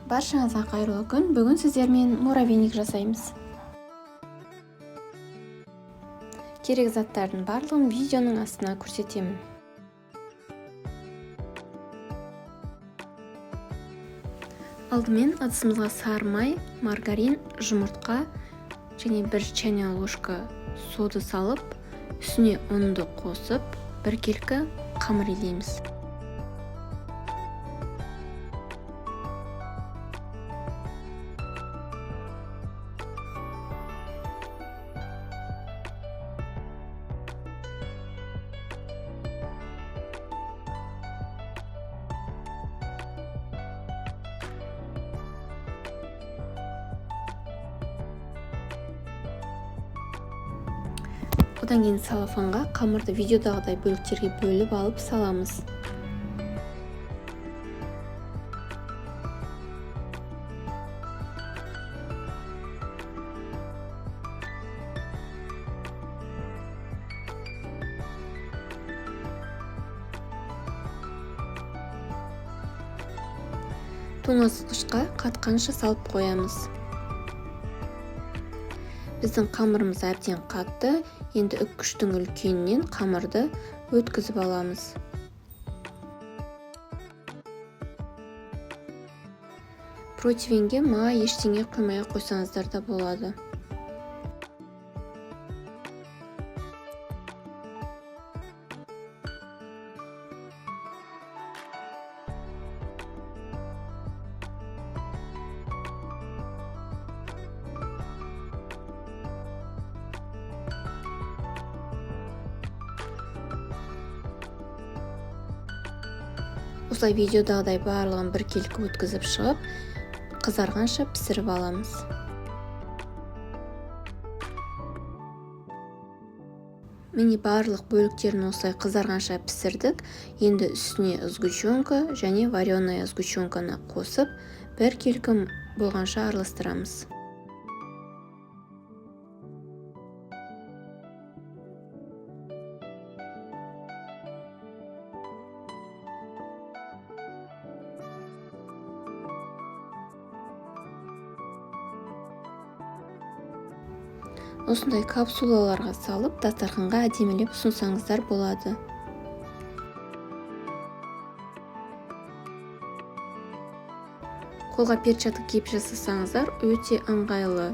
Баршаңызға қайырлы күн. Бүгін сіздермен муравейник жасаймыз. Керек заттардың барлығын видеоның астына көрсетемін. Алдымен ыдысымызға сары май, маргарин, жұмыртқа және 1 чайная ложка сода салып, үстіне ұнды қосып, 1 келкі қамыр илейміз. Одан кейін салафанға қамырды видеодағыдай бөліктерге бөліп алып саламыз. Тоңазытқышқа қатқанша салып қоямыз. Біздің қамырымыз әбден қатты, енді үккіштің үлкенінен қамырды өткізіп аламыз. Противенге май ештеңе құймай қойсаңыздар да болады. Осылай видеодағыдай барлығын 1 келкі өткізіп шығып, қызарғанша пісіріп аламыз. Міне барлық бөліктерін осылай қызарғанша пісірдік. Енді үстіне сгущенка және вареная сгущенканы қосып, 1 келкі болғанша араластырамыз. Осындай капсулаларға салып, дастарханға әдемілеп ұсынсаңыздар болады. Қолға перчатка киіп жасасаңыздар өте ыңғайлы.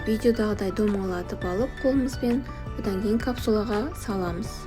Видеодағыдай домалатып алып қолымызбен, одан кейін капсулаға саламыз.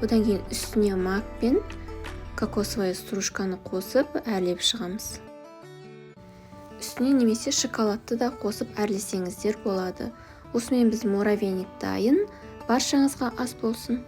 Одан кейін үстіне мак пен кокосовая стружканы қосып әрлеп шығамыз. Үстіне немесе шоколадты да қосып әрлесеңіздер болады. Осымен біз муравейник дайын. Баршаңызға ас болсын.